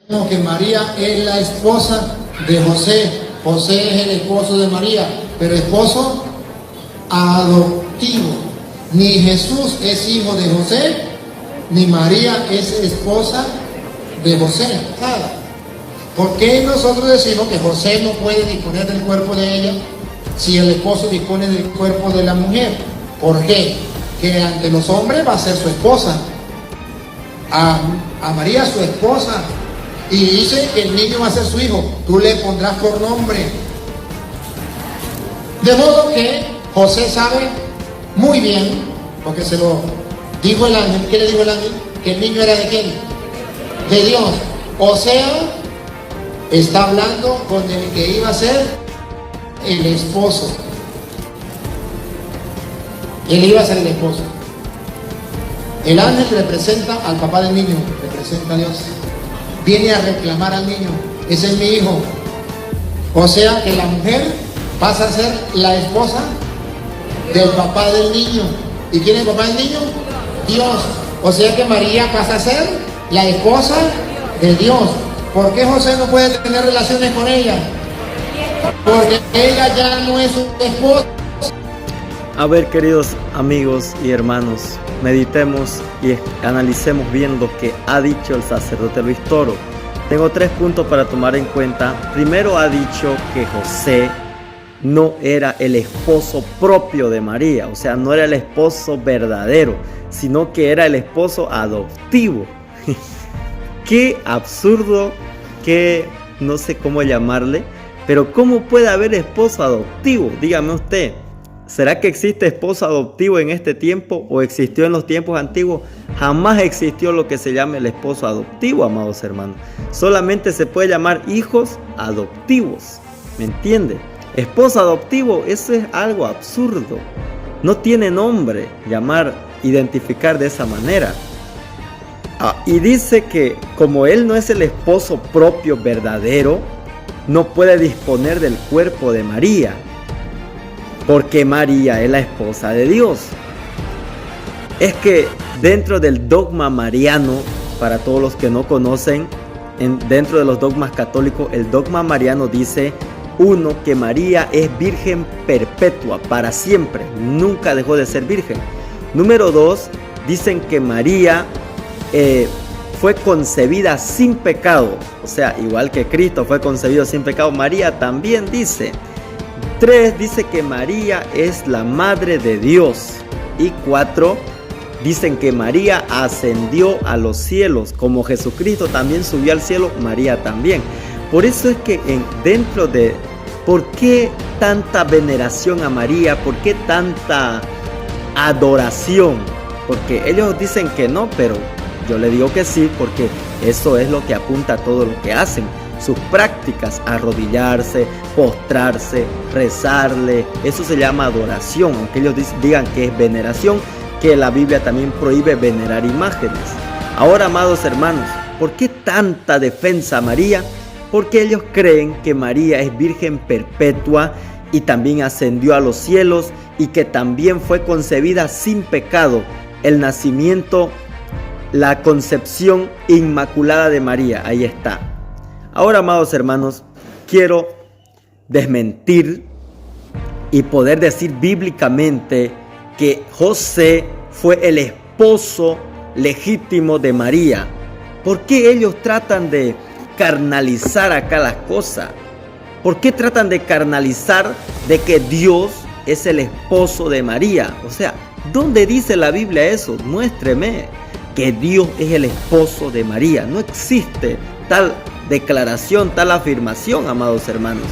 que María es la esposa de José. José es el esposo de María, pero esposo adoptivo. Ni Jesús es hijo de José, ni María es esposa de José. Nada. ¿Por qué nosotros decimos que José no puede disponer del cuerpo de ella si el esposo dispone del cuerpo de la mujer? ¿Por qué? Que ante los hombres va a ser su esposa. A María su esposa. Y dice que el niño va a ser su hijo. Tú le pondrás por nombre. De modo que José sabe muy bien, porque se lo dijo el ángel. ¿Qué le dijo el ángel? Que el niño era de quién? De Dios. O sea, está hablando con el que iba a ser el esposo. Él iba a ser el esposo. El ángel representa al papá del niño, representa a Dios. Viene a reclamar al niño. Ese es mi hijo. O sea que la mujer pasa a ser la esposa del papá del niño. ¿Y quién es el papá del niño? Dios. O sea que María pasa a ser la esposa de Dios. ¿Por qué José no puede tener relaciones con ella? Porque ella ya no es su esposa. A ver, queridos amigos y hermanos, meditemos y analicemos bien lo que ha dicho el sacerdote Luis Toro. Tengo 3 puntos para tomar en cuenta. Primero, ha dicho que José no era el esposo propio de María, o sea, no era el esposo verdadero, sino que era el esposo adoptivo. Qué absurdo, que no sé cómo llamarle, pero ¿cómo puede haber esposo adoptivo? Dígame usted. ¿Será que existe esposo adoptivo en este tiempo o existió en los tiempos antiguos? Jamás existió lo que se llama el esposo adoptivo, amados hermanos. Solamente se puede llamar hijos adoptivos. ¿Me entiende? Esposo adoptivo, eso es algo absurdo. No tiene nombre identificar de esa manera. Y dice que como él no es el esposo propio verdadero, no puede disponer del cuerpo de María, porque María es la esposa de Dios. Es que dentro del dogma mariano, para todos los que no conocen, dentro de los dogmas católicos, el dogma mariano dice, uno, que María es virgen perpetua, para siempre, nunca dejó de ser virgen. Número 2, dicen que María fue concebida sin pecado, o sea, igual que Cristo fue concebido sin pecado, María también dice. 3, dice que María es la madre de Dios. Y 4, dicen que María ascendió a los cielos, como Jesucristo también subió al cielo, María también. Por eso es que dentro de ¿por qué tanta veneración a María? ¿Por qué tanta adoración? Porque ellos dicen que no, pero yo le digo que sí, porque eso es lo que apunta a todo lo que hacen. Sus prácticas, arrodillarse, postrarse, rezarle, eso se llama adoración, aunque ellos digan que es veneración, que la Biblia también prohíbe venerar imágenes. Ahora, amados hermanos, ¿por qué tanta defensa a María? Porque ellos creen que María es virgen perpetua y también ascendió a los cielos y que también fue concebida sin pecado. El nacimiento, la concepción inmaculada de María, ahí está. Ahora, amados hermanos, quiero desmentir y poder decir bíblicamente que José fue el esposo legítimo de María. ¿Por qué ellos tratan de carnalizar acá las cosas? ¿Por qué tratan de carnalizar de que Dios es el esposo de María? O sea, ¿dónde dice la Biblia eso? Muéstreme que Dios es el esposo de María. No existe tal declaración, tal afirmación, amados hermanos.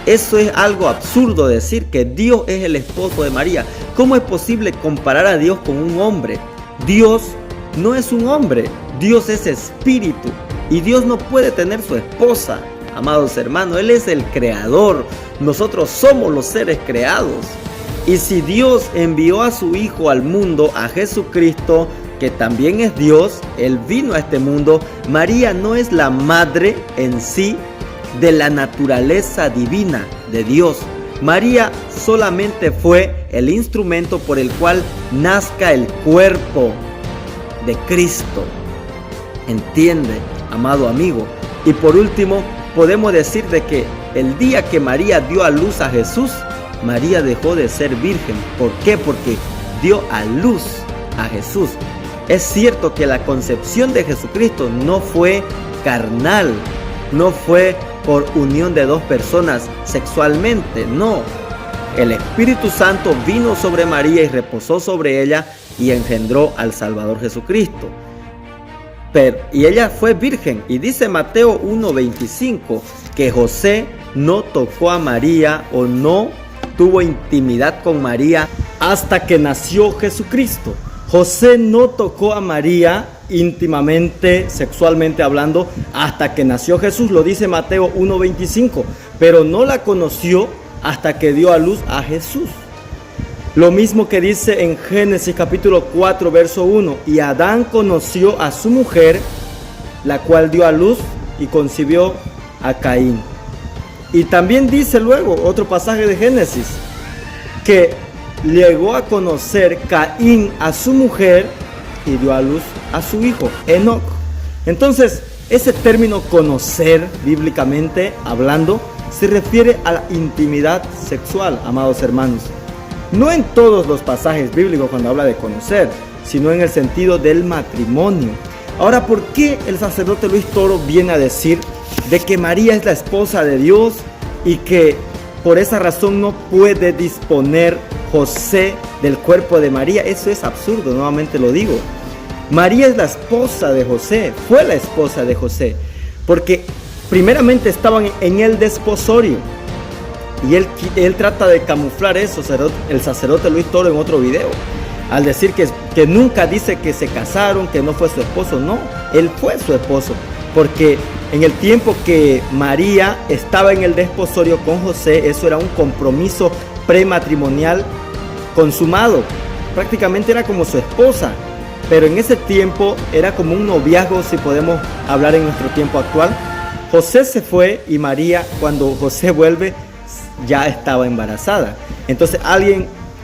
Eso es algo absurdo, decir que Dios es el esposo de María. ¿Cómo es posible comparar a Dios con un hombre? Dios no es un hombre, Dios es espíritu y Dios no puede tener su esposa, amados hermanos. Él es el creador, nosotros somos los seres creados. Y si Dios envió a su Hijo al mundo, a Jesucristo, que también es Dios, Él vino a este mundo, María no es la madre en sí de la naturaleza divina de Dios. María solamente fue el instrumento por el cual nazca el cuerpo de Cristo. ¿Entiende, amado amigo? Y por último, podemos decir de que el día que María dio a luz a Jesús, María dejó de ser virgen. ¿Por qué? Porque dio a luz a Jesús. Es cierto que la concepción de Jesucristo no fue carnal, no fue por unión de dos personas sexualmente, no. El Espíritu Santo vino sobre María y reposó sobre ella y engendró al Salvador Jesucristo. Y ella fue virgen, y dice Mateo 1:25 que José no tocó a María o no tuvo intimidad con María hasta que nació Jesucristo. José no tocó a María íntimamente, sexualmente hablando, hasta que nació Jesús, lo dice Mateo 1:25, pero no la conoció hasta que dio a luz a Jesús. Lo mismo que dice en Génesis capítulo 4, verso 1, y Adán conoció a su mujer, la cual dio a luz y concibió a Caín. Y también dice luego otro pasaje de Génesis, que llegó a conocer Caín a su mujer y dio a luz a su hijo, Enoc. Entonces, ese término conocer, bíblicamente hablando, se refiere a la intimidad sexual, amados hermanos. No en todos los pasajes bíblicos cuando habla de conocer, sino en el sentido del matrimonio. Ahora, ¿por qué el sacerdote Luis Toro viene a decir de que María es la esposa de Dios y que por esa razón no puede disponer José del cuerpo de María? Eso es absurdo, nuevamente lo digo. María es la esposa de José, fue la esposa de José, porque primeramente estaban en el desposorio. Y él trata de camuflar eso, el sacerdote Luis Toro, en otro video, al decir que nunca dice que se casaron, que no fue su esposo. No, él fue su esposo, porque en el tiempo que María estaba en el desposorio con José, eso era un compromiso prematrimonial consumado, prácticamente era como su esposa, pero en ese tiempo era como un noviazgo, si podemos hablar en nuestro tiempo actual. José se fue y María, cuando José vuelve, ya estaba embarazada. Entonces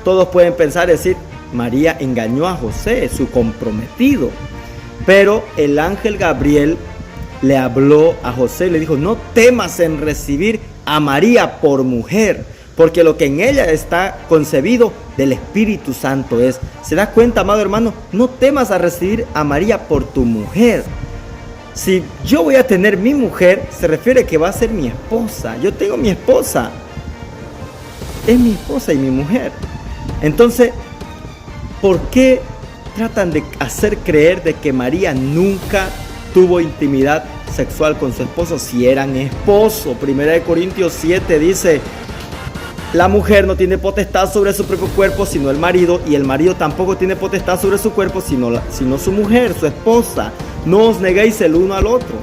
todos pueden pensar, decir, María engañó a José, su comprometido. Pero el ángel Gabriel le habló a José y le dijo, no temas en recibir a María por mujer, porque lo que en ella está concebido del Espíritu Santo es. ¿Se da cuenta, amado hermano? No temas a recibir a María por tu mujer. Si yo voy a tener mi mujer, se refiere que va a ser mi esposa. Yo tengo mi esposa. Es mi esposa y mi mujer. Entonces, ¿por qué tratan de hacer creer de que María nunca tuvo intimidad sexual con su esposo si eran esposos? 1 Corintios 7 dice, la mujer no tiene potestad sobre su propio cuerpo sino el marido, y el marido tampoco tiene potestad sobre su cuerpo sino su mujer, su esposa. No os neguéis el uno al otro.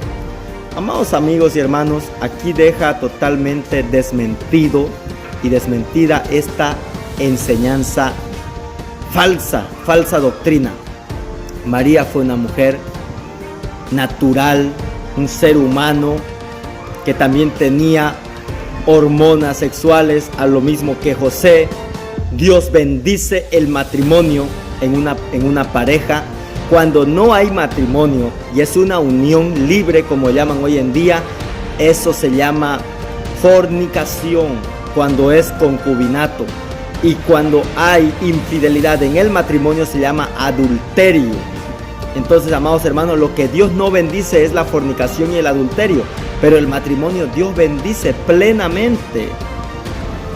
Amados amigos y hermanos, aquí deja totalmente desmentido y desmentida esta enseñanza falsa doctrina. María fue una mujer natural, un ser humano que también tenía hormonas sexuales, a lo mismo que José. Dios bendice el matrimonio en una pareja. Cuando no hay matrimonio y es una unión libre, como llaman hoy en día, eso se llama fornicación, cuando es concubinato. Y cuando hay infidelidad en el matrimonio se llama adulterio. Entonces, amados hermanos, lo que Dios no bendice es la fornicación y el adulterio, pero el matrimonio Dios bendice plenamente.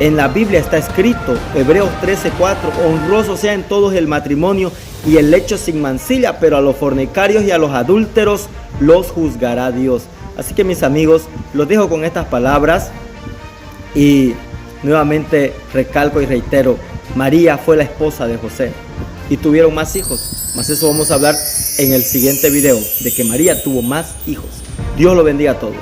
En la Biblia está escrito, Hebreos 13:4, honroso sea en todos el matrimonio y el lecho sin mancilla, pero a los fornicarios y a los adúlteros los juzgará Dios. Así que, mis amigos, los dejo con estas palabras y nuevamente recalco y reitero, María fue la esposa de José y tuvieron más hijos, mas eso vamos a hablar en el siguiente video, de que María tuvo más hijos. Dios lo bendiga a todos.